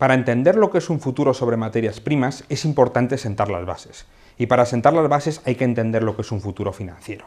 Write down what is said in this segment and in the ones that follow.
Para entender lo que es un futuro sobre materias primas es importante sentar las bases. Y para sentar las bases hay que entender lo que es un futuro financiero.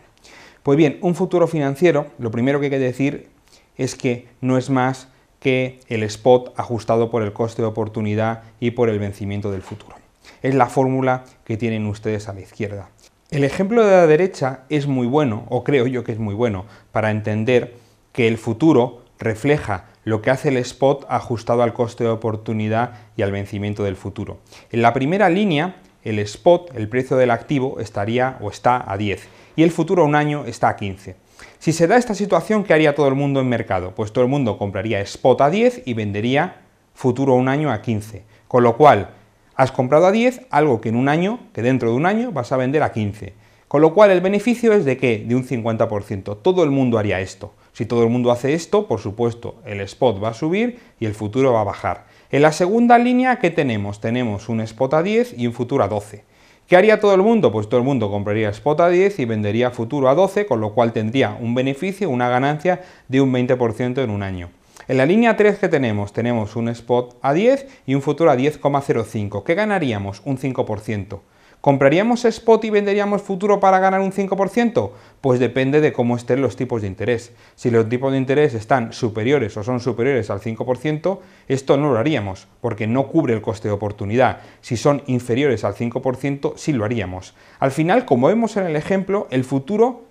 Pues bien, un futuro financiero, lo primero que hay que decir es que no es más que el spot ajustado por el coste de oportunidad y por el vencimiento del futuro. Es la fórmula que tienen ustedes a la izquierda. El ejemplo de la derecha es muy bueno, o creo yo que es muy bueno, para entender que el futuro refleja lo que hace el spot ajustado al coste de oportunidad y al vencimiento del futuro. En la primera línea, el spot, el precio del activo, estaría o está a 10 y el futuro a un año está a 15. Si se da esta situación, ¿qué haría todo el mundo en mercado? Pues todo el mundo compraría spot a 10 y vendería futuro a un año a 15. Con lo cual, has comprado a 10 algo que en un año, que dentro de un año vas a vender a 15. Con lo cual el beneficio es de ¿qué? De un 50%. Todo el mundo haría esto. Si todo el mundo hace esto, por supuesto, el spot va a subir y el futuro va a bajar. En la segunda línea, ¿qué tenemos? Tenemos un spot a 10 y un futuro a 12. ¿Qué haría todo el mundo? Pues todo el mundo compraría spot a 10 y vendería futuro a 12, con lo cual tendría un beneficio, una ganancia de un 20% en un año. En la línea 3 que tenemos un spot a 10 y un futuro a 10,05. ¿Qué ganaríamos? Un 5%. ¿Compraríamos spot y venderíamos futuro para ganar un 5%? Pues depende de cómo estén los tipos de interés. Si los tipos de interés están superiores o son superiores al 5%, esto no lo haríamos, porque no cubre el coste de oportunidad. Si son inferiores al 5%, sí lo haríamos. Al final, como vemos en el ejemplo, el futuro,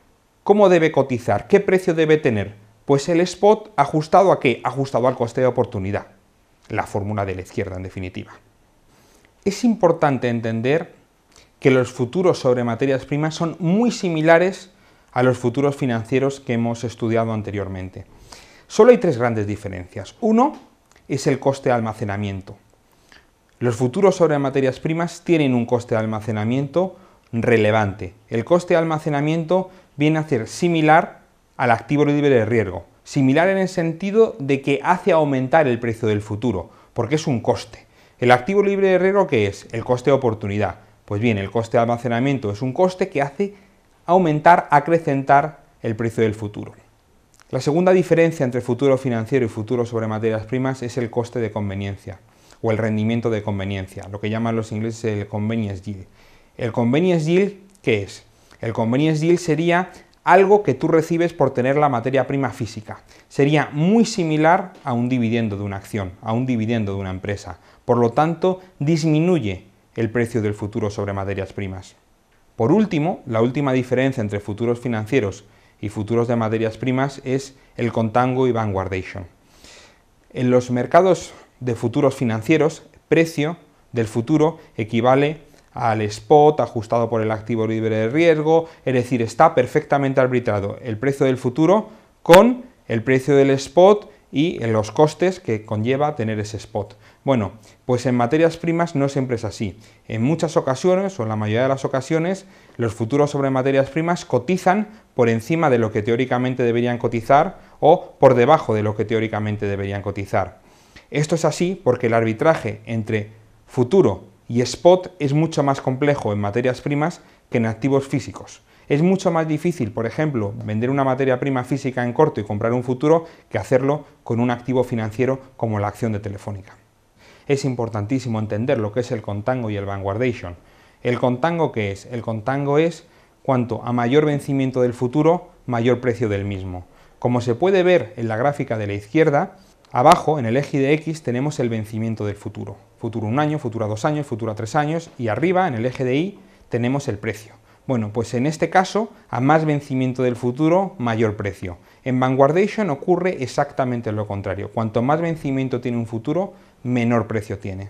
¿cómo debe cotizar? ¿Qué precio debe tener? Pues el spot ajustado ¿a qué? Ajustado al coste de oportunidad. La fórmula de la izquierda, en definitiva. Es importante entender que los futuros sobre materias primas son muy similares a los futuros financieros que hemos estudiado anteriormente. Solo hay tres grandes diferencias. Uno es el coste de almacenamiento. Los futuros sobre materias primas tienen un coste de almacenamiento relevante. El coste de almacenamiento viene a ser similar al activo libre de riesgo. Similar en el sentido de que hace aumentar el precio del futuro, porque es un coste. ¿El activo libre de riesgo qué es? El coste de oportunidad. Pues bien, el coste de almacenamiento es un coste que hace aumentar, acrecentar el precio del futuro. La segunda diferencia entre futuro financiero y futuro sobre materias primas es el coste de conveniencia o el rendimiento de conveniencia, lo que llaman los ingleses el convenience yield. ¿El convenience yield qué es? El convenience yield sería algo que tú recibes por tener la materia prima física. Sería muy similar a un dividendo de una acción, a un dividendo de una empresa. Por lo tanto, disminuye el precio del futuro sobre materias primas. Por último, la última diferencia entre futuros financieros y futuros de materias primas es el contango y vanguardation. En los mercados de futuros financieros, precio del futuro equivale al spot ajustado por el activo libre de riesgo, es decir, está perfectamente arbitrado el precio del futuro con el precio del spot y en los costes que conlleva tener ese spot. Bueno, pues en materias primas no siempre es así. En muchas ocasiones, o en la mayoría de las ocasiones, los futuros sobre materias primas cotizan por encima de lo que teóricamente deberían cotizar o por debajo de lo que teóricamente deberían cotizar. Esto es así porque el arbitraje entre futuro y spot es mucho más complejo en materias primas que en activos físicos. Es mucho más difícil, por ejemplo, vender una materia prima física en corto y comprar un futuro que hacerlo con un activo financiero como la acción de Telefónica. Es importantísimo entender lo que es el contango y el vanguardation. ¿El contango qué es? El contango es cuanto a mayor vencimiento del futuro, mayor precio del mismo. Como se puede ver en la gráfica de la izquierda, abajo en el eje de X tenemos el vencimiento del futuro. Futuro a un año, futuro a 2 años, futuro a 3 años y arriba en el eje de Y tenemos el precio. Bueno, pues en este caso, a más vencimiento del futuro, mayor precio. En vanguardation ocurre exactamente lo contrario. Cuanto más vencimiento tiene un futuro, menor precio tiene.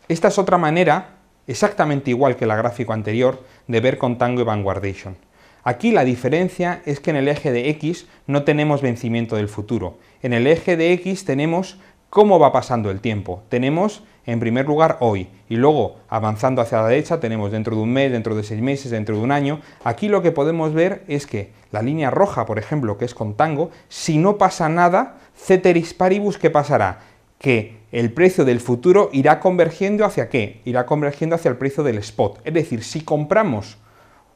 Esta es otra manera, exactamente igual que la gráfico anterior, de ver contango y vanguardation. Aquí la diferencia es que en el eje de X no tenemos vencimiento del futuro. En el eje de X tenemos cómo va pasando el tiempo. Tenemos, en primer lugar, hoy, y luego, avanzando hacia la derecha, tenemos dentro de un mes, dentro de 6 meses, dentro de un año. Aquí lo que podemos ver es que la línea roja, por ejemplo, que es contango, si no pasa nada, ceteris paribus, ¿qué pasará? Que el precio del futuro irá convergiendo ¿hacia qué? Irá convergiendo hacia el precio del spot. Es decir, si compramos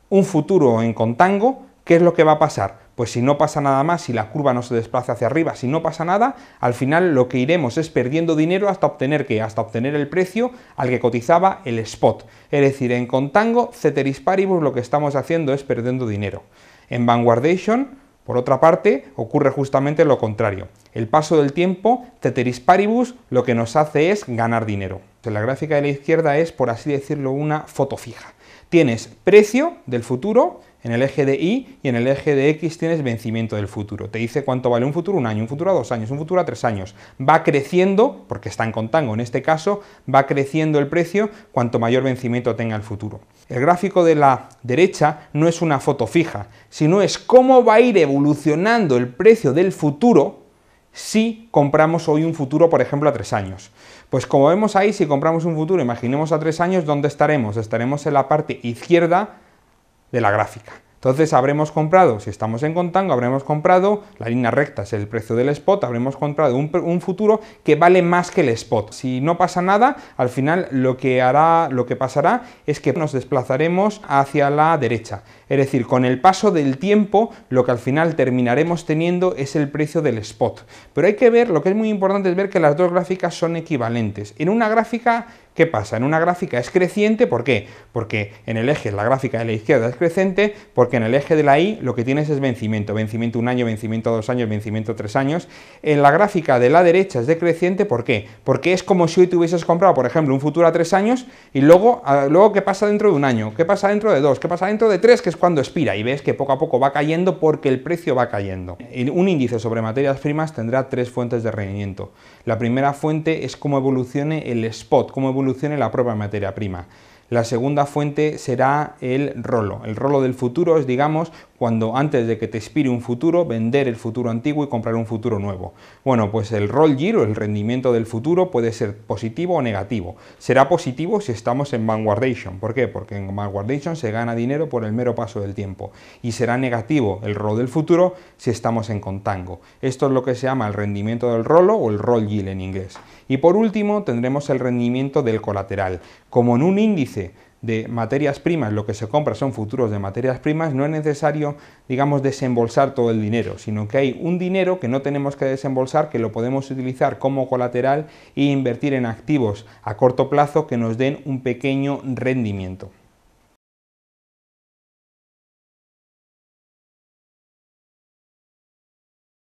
un futuro en contango, ¿Qué es lo que va a pasar? Pues si no pasa nada más, si la curva no se desplaza hacia arriba, si no pasa nada, al final lo que iremos es perdiendo dinero hasta obtener ¿qué? Hasta obtener el precio al que cotizaba el spot. Es decir, en contango, ceteris paribus, lo que estamos haciendo es perdiendo dinero. En Vanguardation, por otra parte, ocurre justamente lo contrario. El paso del tiempo, ceteris paribus, lo que nos hace es ganar dinero. La gráfica de la izquierda es, por así decirlo, una foto fija. Tienes precio del futuro en el eje de Y y en el eje de X tienes vencimiento del futuro. Te dice cuánto vale un futuro, un año, un futuro a 2 años, un futuro a 3 años. Va creciendo, porque está en contango en este caso, va creciendo el precio cuanto mayor vencimiento tenga el futuro. El gráfico de la derecha no es una foto fija, sino es cómo va a ir evolucionando el precio del futuro si compramos hoy un futuro, por ejemplo, a 3 años. Pues como vemos ahí, si compramos un futuro, imaginemos a 3 años, ¿dónde estaremos? Estaremos en la parte izquierda de la gráfica. Entonces habremos comprado, si estamos en contango, habremos comprado, la línea recta es el precio del spot, habremos comprado un futuro que vale más que el spot. Si no pasa nada, al final lo que pasará es que nos desplazaremos hacia la derecha. Es decir, con el paso del tiempo, lo que al final terminaremos teniendo es el precio del spot. Pero hay que ver, lo que es muy importante es ver que las dos gráficas son equivalentes. En una gráfica, ¿qué pasa? En una gráfica es creciente, ¿por qué? Porque en el eje, la gráfica de la izquierda es creciente, porque en el eje de la Y lo que tienes es vencimiento. Vencimiento 1 año, vencimiento 2 años, vencimiento 3 años. En la gráfica de la derecha es decreciente, ¿por qué? Porque es como si hoy te hubieses comprado, por ejemplo, un futuro a 3 años y luego ¿qué pasa dentro de un año? ¿Qué pasa dentro de 2? ¿Qué pasa dentro de 3? Que es cuando expira y ves que poco a poco va cayendo porque el precio va cayendo. Un índice sobre materias primas tendrá 3 fuentes de rendimiento. La primera fuente es cómo evolucione el spot, cómo evolucione la propia materia prima. La segunda fuente será el rolo. El rolo del futuro es, digamos, cuando antes de que te expire un futuro, vender el futuro antiguo y comprar un futuro nuevo. Bueno, pues el roll yield, el rendimiento del futuro, puede ser positivo o negativo. Será positivo si estamos en Vanguardation. ¿Por qué? Porque en Vanguardation se gana dinero por el mero paso del tiempo. Y será negativo el roll del futuro si estamos en contango. Esto es lo que se llama el rendimiento del rolo o el roll yield en inglés. Y por último tendremos el rendimiento del colateral. Como en un índice de materias primas lo que se compra son futuros de materias primas, no es necesario, digamos, desembolsar todo el dinero, sino que hay un dinero que no tenemos que desembolsar, que lo podemos utilizar como colateral e invertir en activos a corto plazo que nos den un pequeño rendimiento.